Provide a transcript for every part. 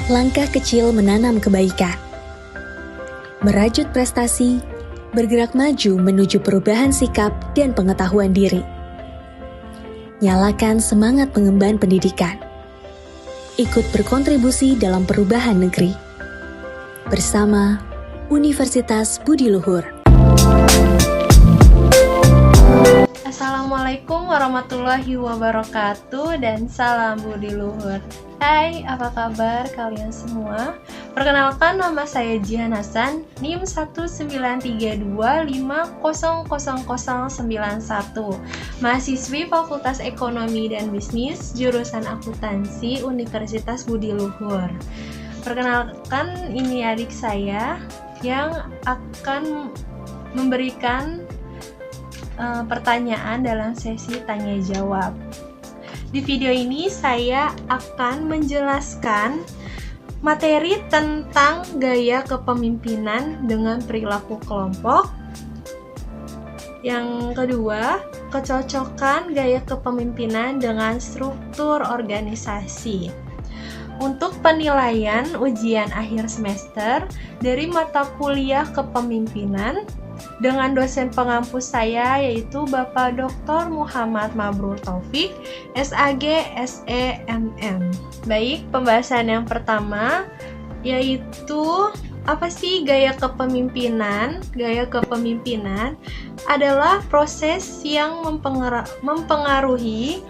Langkah kecil menanam kebaikan. Merajut prestasi, bergerak maju menuju perubahan sikap dan pengetahuan diri. Nyalakan semangat pengemban pendidikan. Ikut berkontribusi dalam perubahan negeri. Bersama Universitas Budi Luhur. Assalamualaikum warahmatullahi wabarakatuh dan salam Budi Luhur. Hai, apa kabar kalian semua? Perkenalkan, nama saya Jihan Hasan, NIM 19325000091, mahasiswi Fakultas Ekonomi dan Bisnis, jurusan Akuntansi Universitas Budi Luhur. Perkenalkan, ini adik saya yang akan memberikan pertanyaan dalam sesi tanya jawab. Di video ini saya akan menjelaskan materi tentang gaya kepemimpinan dengan perilaku kelompok. Yang kedua, kecocokan gaya kepemimpinan dengan struktur organisasi. Untuk penilaian ujian akhir semester dari mata kuliah kepemimpinan dengan dosen pengampu saya, yaitu Bapak Dr. Muhammad Mabrur Taufik, SAG, SEMM. Baik, pembahasan yang pertama yaitu apa sih gaya kepemimpinan? Gaya kepemimpinan adalah proses yang mempengaruhi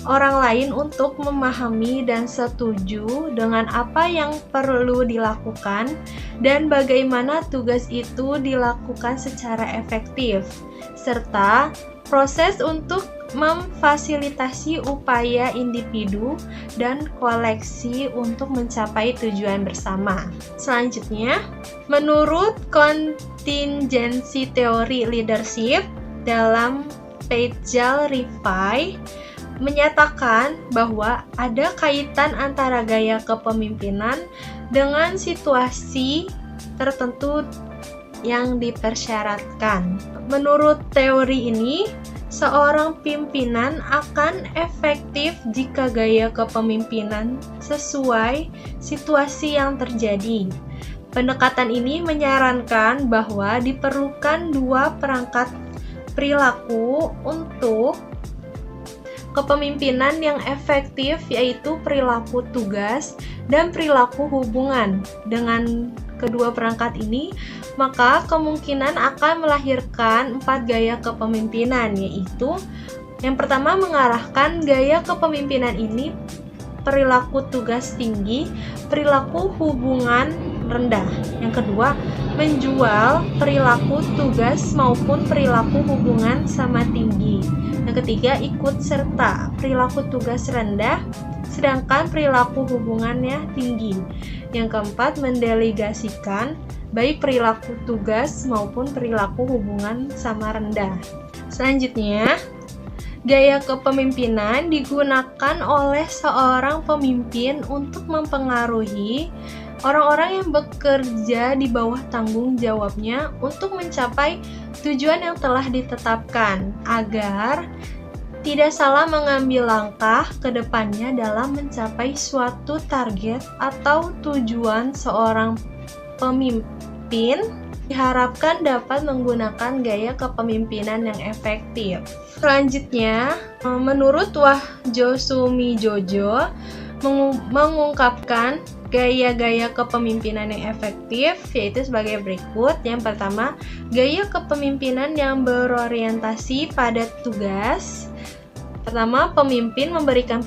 orang lain untuk memahami dan setuju dengan apa yang perlu dilakukan dan bagaimana tugas itu dilakukan secara efektif, serta proses untuk memfasilitasi upaya individu dan koleksi untuk mencapai tujuan bersama. Selanjutnya, menurut contingency theory leadership dalam Pagel Rifai, menyatakan bahwa ada kaitan antara gaya kepemimpinan dengan situasi tertentu yang dipersyaratkan. Menurut teori ini, seorang pimpinan akan efektif jika gaya kepemimpinan sesuai situasi yang terjadi. Pendekatan ini menyarankan bahwa diperlukan dua perangkat perilaku untuk kepemimpinan yang efektif, yaitu perilaku tugas dan perilaku hubungan. Dengan kedua perangkat ini, maka kemungkinan akan melahirkan 4 gaya kepemimpinan, yaitu yang pertama, mengarahkan gaya kepemimpinan ini perilaku tugas tinggi, perilaku hubungan rendah. Yang kedua, menjual perilaku tugas maupun perilaku hubungan sama tinggi. Yang ketiga, ikut serta perilaku tugas rendah, sedangkan perilaku hubungannya tinggi. Yang keempat, mendelegasikan baik perilaku tugas maupun perilaku hubungan sama rendah. Selanjutnya, gaya kepemimpinan digunakan oleh seorang pemimpin untuk mempengaruhi orang-orang yang bekerja di bawah tanggung jawabnya untuk mencapai tujuan yang telah ditetapkan, agar tidak salah mengambil langkah ke depannya dalam mencapai suatu target atau tujuan. Seorang pemimpin diharapkan dapat menggunakan gaya kepemimpinan yang efektif. Selanjutnya, menurut Wahjo Sumijojo mengungkapkan gaya-gaya kepemimpinan yang efektif, yaitu sebagai berikut. Yang pertama, gaya kepemimpinan yang berorientasi pada tugas. Pertama, pemimpin memberikan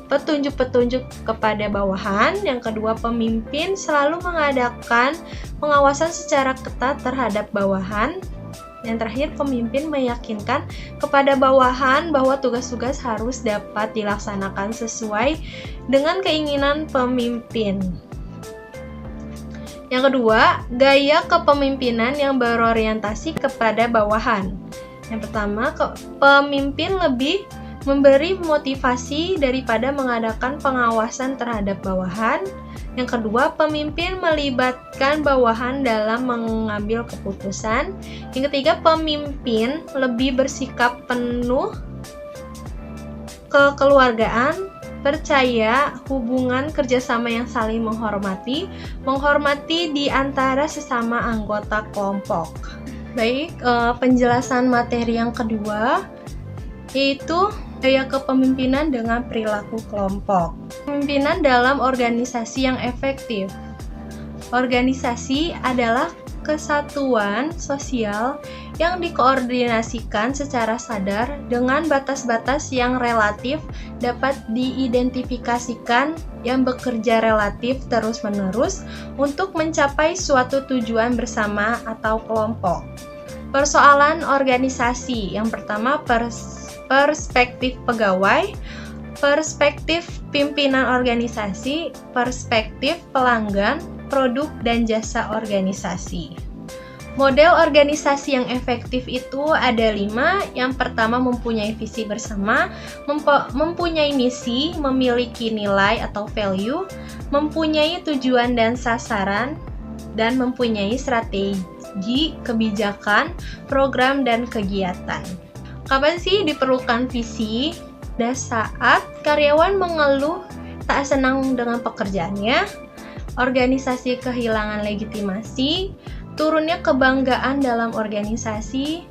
petunjuk-petunjuk kepada bawahan. Yang kedua, pemimpin selalu mengadakan pengawasan secara ketat terhadap bawahan. Yang terakhir, pemimpin meyakinkan kepada bawahan bahwa tugas-tugas harus dapat dilaksanakan sesuai dengan keinginan pemimpin. Yang kedua, gaya kepemimpinan yang berorientasi kepada bawahan. Yang pertama, pemimpin lebih memberi motivasi daripada mengadakan pengawasan terhadap bawahan. Yang kedua, pemimpin melibatkan bawahan dalam mengambil keputusan. Yang ketiga, pemimpin lebih bersikap penuh kekeluargaan percaya, hubungan kerjasama yang saling menghormati di antara sesama anggota kelompok. Baik, penjelasan materi yang kedua yaitu gaya kepemimpinan dengan perilaku kelompok. Kepemimpinan dalam organisasi yang efektif. Organisasi adalah kesatuan sosial yang dikoordinasikan secara sadar dengan batas-batas yang relatif dapat diidentifikasikan yang bekerja relatif terus-menerus untuk mencapai suatu tujuan bersama atau kelompok. Persoalan organisasi yang pertama perspektif pegawai, perspektif pimpinan organisasi, perspektif pelanggan, produk dan jasa organisasi. Model organisasi yang efektif itu ada 5. Yang pertama mempunyai visi bersama, mempunyai misi, memiliki nilai atau value, mempunyai tujuan dan sasaran, dan mempunyai strategi, kebijakan, program, dan kegiatan. Kapan sih diperlukan visi? Pada saat karyawan mengeluh tak senang dengan pekerjaannya, organisasi kehilangan legitimasi, turunnya kebanggaan dalam organisasi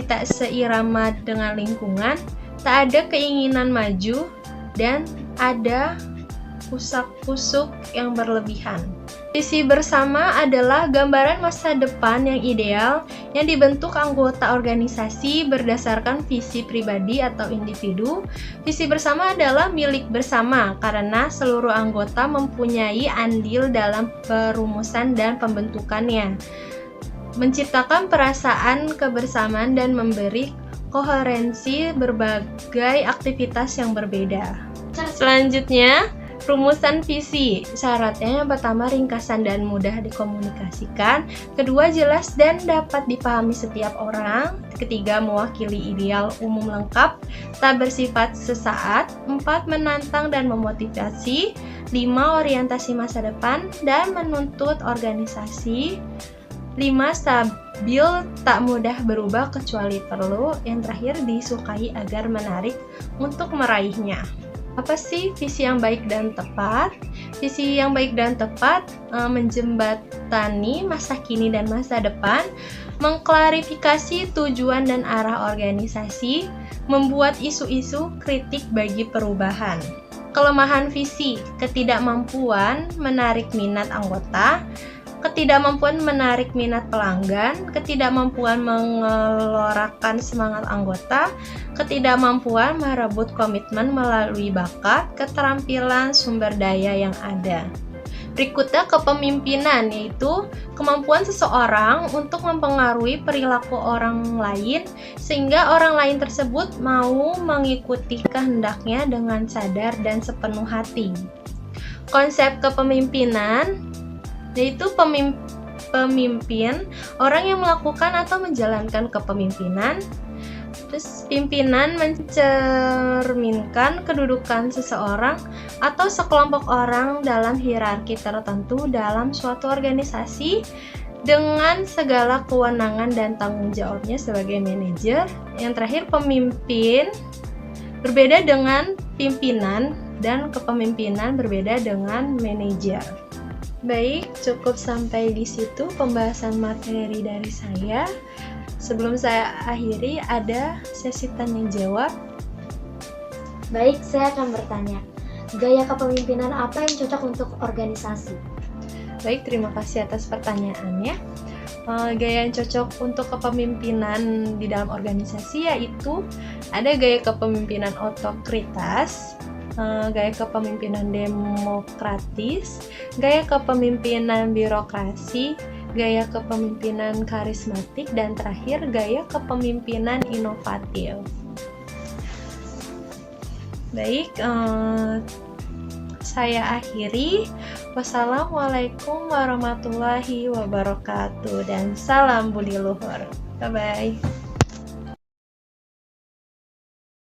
tak seirama dengan lingkungan, tak ada keinginan maju, dan ada kusak-kusuk yang berlebihan. Visi bersama adalah gambaran masa depan yang ideal yang dibentuk anggota organisasi berdasarkan visi pribadi atau individu. Visi bersama adalah milik bersama karena seluruh anggota mempunyai andil dalam perumusan dan pembentukannya, menciptakan perasaan kebersamaan dan memberi koherensi berbagai aktivitas yang berbeda. Selanjutnya, rumusan visi. Syaratnya yang pertama ringkasan dan mudah dikomunikasikan, kedua jelas dan dapat dipahami setiap orang, ketiga mewakili ideal umum lengkap, tak bersifat sesaat, 4 menantang dan memotivasi, 5 orientasi masa depan dan menuntut organisasi, 5 stabil tak mudah berubah kecuali perlu, yang terakhir disukai agar menarik untuk meraihnya. Apa sih visi yang baik dan tepat? Visi yang baik dan tepat menjembatani masa kini dan masa depan, mengklarifikasi tujuan dan arah organisasi, membuat isu-isu kritik bagi perubahan. Kelemahan visi, ketidakmampuan menarik minat anggota, ketidakmampuan menarik minat pelanggan, ketidakmampuan mengelorakan semangat anggota, ketidakmampuan merebut komitmen melalui bakat, keterampilan sumber daya yang ada. Berikutnya kepemimpinan, yaitu kemampuan seseorang untuk mempengaruhi perilaku orang lain sehingga orang lain tersebut mau mengikuti kehendaknya dengan sadar dan sepenuh hati. Konsep kepemimpinan yaitu pemimpin, orang yang melakukan atau menjalankan kepemimpinan. Terus pimpinan mencerminkan kedudukan seseorang atau sekelompok orang dalam hierarki tertentu dalam suatu organisasi dengan segala kewenangan dan tanggung jawabnya sebagai manajer. Yang terakhir pemimpin berbeda dengan pimpinan dan kepemimpinan berbeda dengan manajer. Baik, cukup sampai di situ pembahasan materi dari saya. Sebelum saya akhiri, ada sesi tanya jawab. Baik, saya akan bertanya, gaya kepemimpinan apa yang cocok untuk organisasi? Baik, terima kasih atas pertanyaannya. Gaya yang cocok untuk kepemimpinan di dalam organisasi yaitu ada gaya kepemimpinan otoritas, gaya kepemimpinan demokratis, gaya kepemimpinan birokrasi, gaya kepemimpinan karismatik, dan terakhir gaya kepemimpinan inovatif. Baik, saya akhiri. Wassalamualaikum warahmatullahi wabarakatuh dan salam budi luhur. Bye-bye.